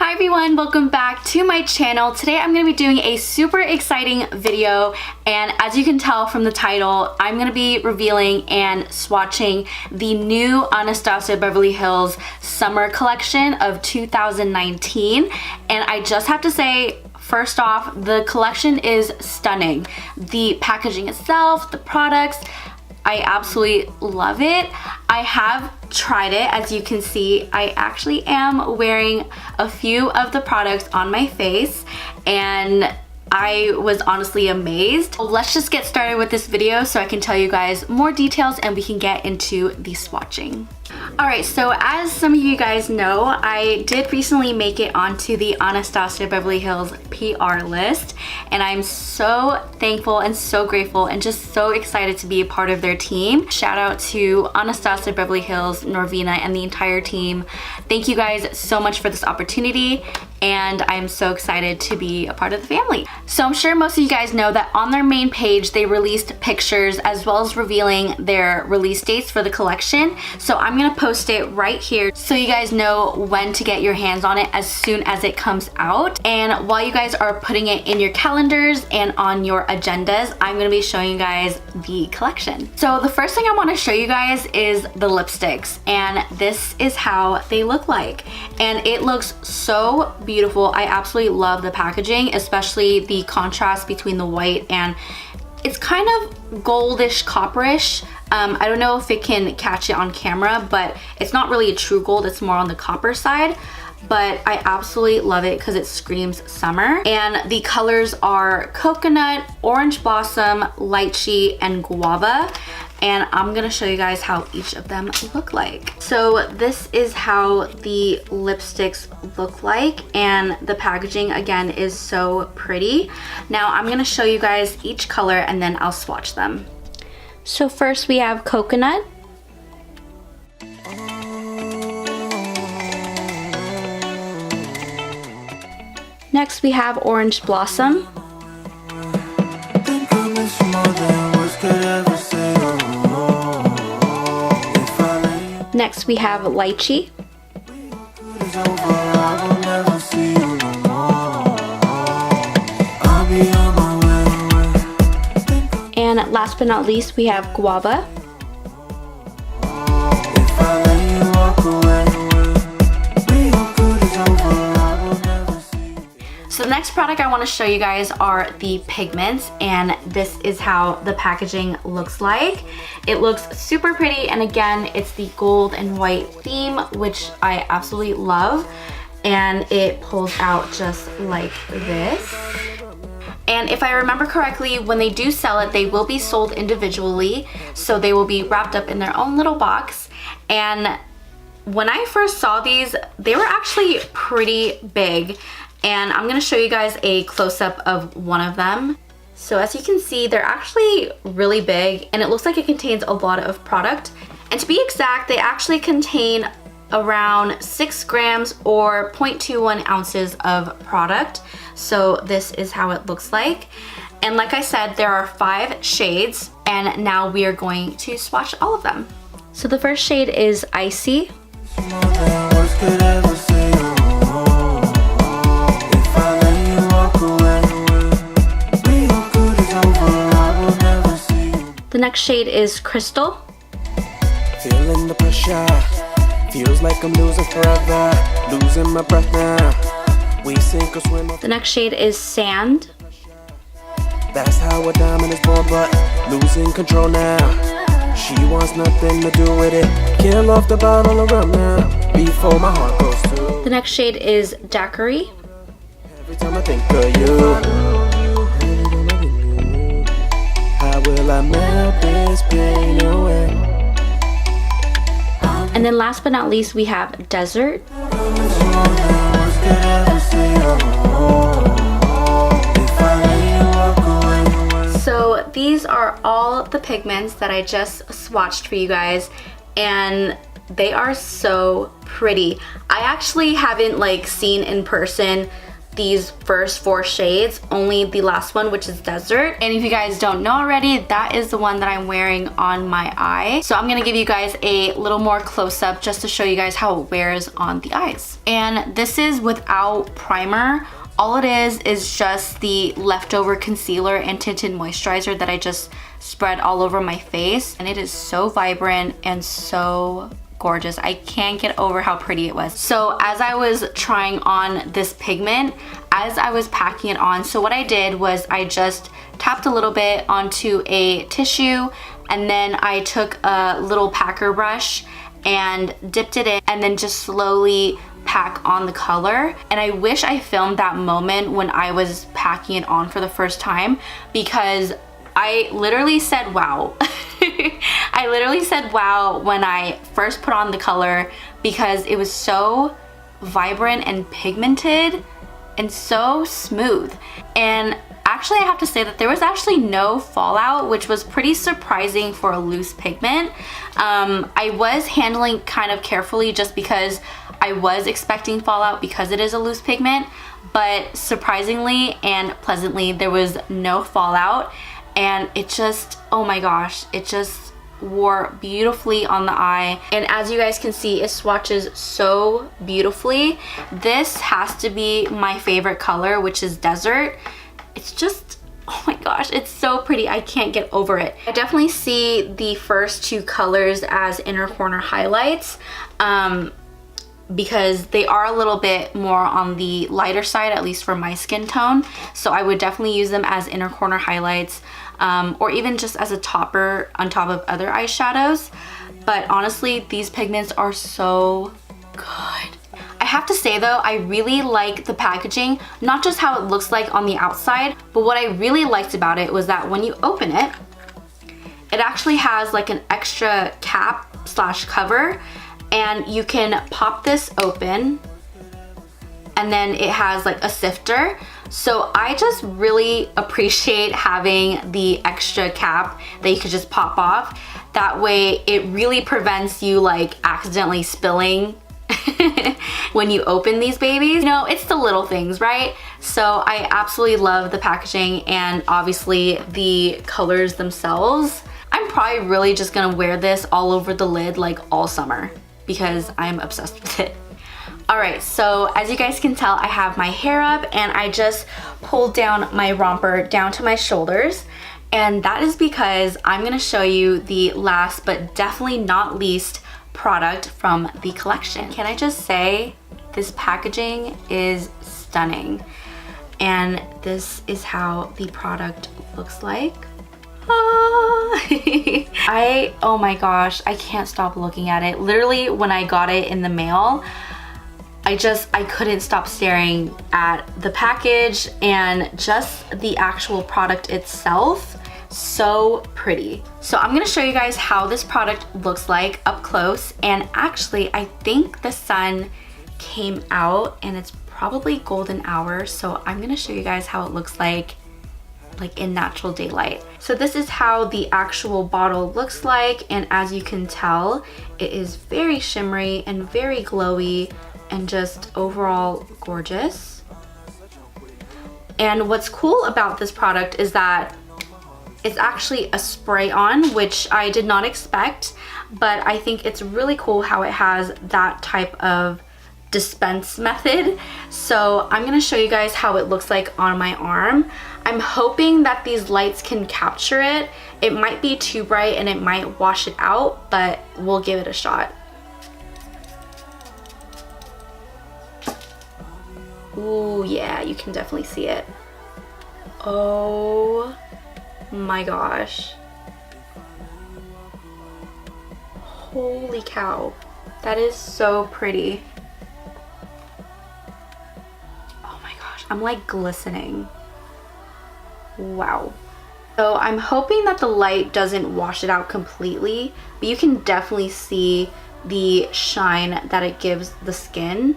Hi everyone, welcome back to my channel. Today I'm going to be doing a super exciting video, and as you can tell from the title, I'm going to be revealing and swatching the new Anastasia Beverly Hills summer collection of 2019. And I just have to say, first off, the collection is stunning. The packaging itself, the products, I absolutely love it. I have tried it. As you can see, I actually am wearing a few of the products on my face, and I was honestly amazed. Let's just get started with this video so I can tell you guys more details and we can get into the swatching. Alright, so as some of you guys know, I did recently make it onto the Anastasia Beverly Hills PR list, and I'm so thankful and so grateful and just so excited to be a part of their team. Shout out to Anastasia Beverly Hills, Norvina, and the entire team. Thank you guys so much for this opportunity, and I'm so excited to be a part of the family. So I'm sure most of you guys know that on their main page they released pictures as well as revealing their release dates for the collection. So I'm gonna post it right here so you guys know when to get your hands on it as soon as it comes out. And while you guys are putting it in your calendars and on your agendas, I'm gonna be showing you guys the collection. So the first thing I want to show you guys is the lipsticks, and this is how they look like, and it looks so beautiful. I absolutely love the packaging, especially the contrast between the white and it's kind of goldish copperish. I don't know if it can catch it on camera, but it's not really a true gold, it's more on the copper side. But I absolutely love it because it screams summer. And the colors are coconut, orange blossom, lychee, and guava. And I'm gonna show you guys how each of them look like. So this is how the lipsticks look like, and the packaging again is so pretty. Now I'm gonna show you guys each color and then I'll swatch them. So first we have coconut. Next we have orange blossom. Next we have lychee. And last but not least we have guava. So the next product I want to show you guys are the pigments, and this is how the packaging looks like. It looks super pretty, and again, it's the gold and white theme, which I absolutely love, and it pulls out just like this. And if I remember correctly, when they do sell it, they will be sold individually, so they will be wrapped up in their own little box. And when I first saw these, they were actually pretty big. And I'm gonna show you guys a close-up of one of them. So as you can see, they're actually really big, and it looks like it contains a lot of product. And to be exact, they actually contain around 6 grams or 0.21 ounces of product. So this is how it looks like. And like I said, there are 5 shades, and now we are going to swatch all of them. So the first shade is Icy. The next shade is Crystal. Feeling the pressure, feels like I'm losing forever, losing my breath now. We sink or swim. The next shade is Sand. That's how a diamond is born, but losing control now. She wants nothing to do with it. Kill off the bottle around now before my heart goes through. The next shade is Daiquiri. Every time I think of you, how will I melt this pain away? And then last but not least, we have Desert. So these are all the pigments that I just swatched for you guys, and they are so pretty. I actually haven't seen in person these first 4 shades, only the last one, which is Desert. And if you guys don't know already, that is the one that I'm wearing on my eye. So I'm gonna give you guys a little more close-up just to show you guys how it wears on the eyes. And this is without primer. All it is just the leftover concealer and tinted moisturizer that I just spread all over my face. And it is so vibrant and so gorgeous. I can't get over how pretty it was. So as I was trying on this pigment, as I was packing it on, so what I did was I just tapped a little bit onto a tissue, and then I took a little packer brush and dipped it in, and then just slowly pack on the color. And I wish I filmed that moment when I was packing it on for the first time, because I literally said wow. I literally said wow when I first put on the color, because it was so vibrant and pigmented and so smooth. And actually I have to say that there was actually no fallout, which was pretty surprising for a loose pigment. I was handling kind of carefully just because I was expecting fallout because it is a loose pigment, but surprisingly and pleasantly there was no fallout. And it just, oh my gosh, it just wore beautifully on the eye. And as you guys can see, it swatches so beautifully. This has to be my favorite color, which is Desert. It's just, oh my gosh, it's so pretty. I can't get over it. I definitely see the first 2 colors as inner corner highlights, because they are a little bit more on the lighter side, at least for my skin tone. So I would definitely use them as inner corner highlights, or even just as a topper on top of other eyeshadows. But honestly, these pigments are so good. I have to say though, I really like the packaging, not just how it looks like on the outside, but what I really liked about it was that when you open it, it actually has like an extra cap / cover, and you can pop this open, and then it has like a sifter. So I just really appreciate having the extra cap that you could just pop off. That way it really prevents you like accidentally spilling when you open these babies. You know, it's the little things, right? So I absolutely love the packaging and obviously the colors themselves. I'm probably really just gonna wear this all over the lid like all summer, because I'm obsessed with it. Alright, so as you guys can tell, I have my hair up and I just pulled down my romper down to my shoulders. And that is because I'm gonna show you the last but definitely not least product from the collection. Can I just say, this packaging is stunning. And this is how the product looks like. Oh my gosh, I can't stop looking at it. Literally, when I got it in the mail, I couldn't stop staring at the package and just the actual product itself. So pretty. So I'm gonna show you guys how this product looks like up close. And actually, I think the sun came out and it's probably golden hour. So I'm gonna show you guys how it looks like in natural daylight. So this is how the actual bottle looks like, and as you can tell, it is very shimmery and very glowy and just overall gorgeous. And what's cool about this product is that it's actually a spray on, which I did not expect, but I think it's really cool how it has that type of dispense method. So I'm gonna show you guys how it looks like on my arm. I'm hoping that these lights can capture it. It might be too bright and it might wash it out, but we'll give it a shot. Ooh, yeah, you can definitely see it. Oh my gosh. Holy cow. That is so pretty. Oh my gosh, I'm like glistening. Wow. So I'm hoping that the light doesn't wash it out completely, but you can definitely see the shine that it gives the skin.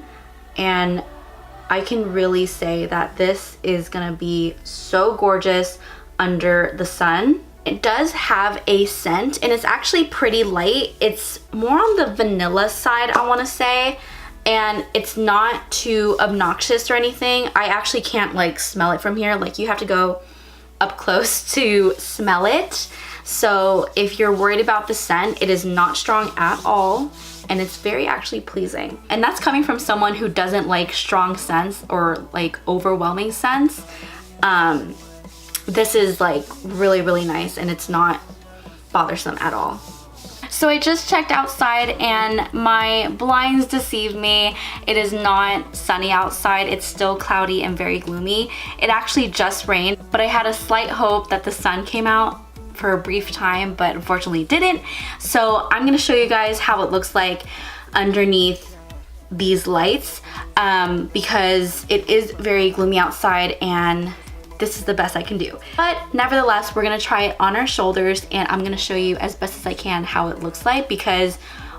And I can really say that this is gonna be so gorgeous under the sun. It does have a scent and it's actually pretty light. It's more on the vanilla side, I wanna say. and it's not too obnoxious or anything. I actually can't like smell it from here. Like you have to go up close to smell it. So if you're worried about the scent, it is not strong at all, and it's very actually pleasing. And that's coming from someone who doesn't like strong scents or like overwhelming scents. This is like really, really nice, and it's not bothersome at all. So I just checked outside and my blinds deceived me. It is not sunny outside. It's still cloudy and very gloomy. It actually just rained, but I had a slight hope that the sun came out for a brief time, but unfortunately didn't. So I'm gonna show you guys how it looks like underneath these lights, because it is very gloomy outside and this is the best I can do. But nevertheless, we're gonna try it on our shoulders, and I'm gonna show you as best as I can how it looks like, because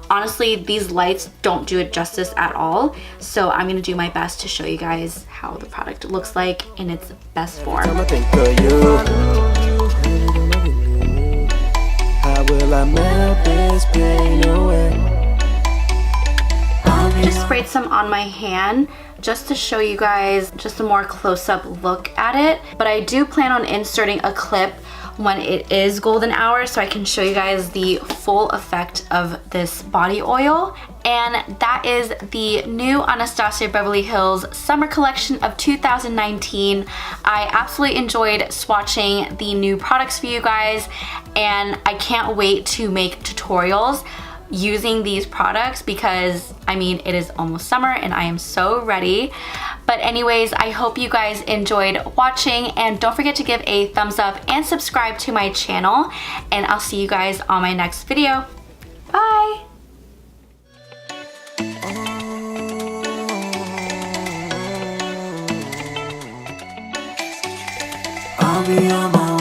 honestly, these lights don't do it justice at all. So I'm gonna do my best to show you guys how the product looks like in its best form. Time I think of you. How will I melt this pain away? Just sprayed some on my hand just to show you guys just a more close-up look at it. But I do plan on inserting a clip when it is golden hour so I can show you guys the full effect of this body oil. And that is the new Anastasia Beverly Hills summer collection of 2019. I absolutely enjoyed swatching the new products for you guys, and I can't wait to make tutorials using these products, because I mean, it is almost summer and I am so ready. But anyways, I hope you guys enjoyed watching, and don't forget to give a thumbs up and subscribe to my channel, and I'll see you guys on my next video. Bye. I'll be on my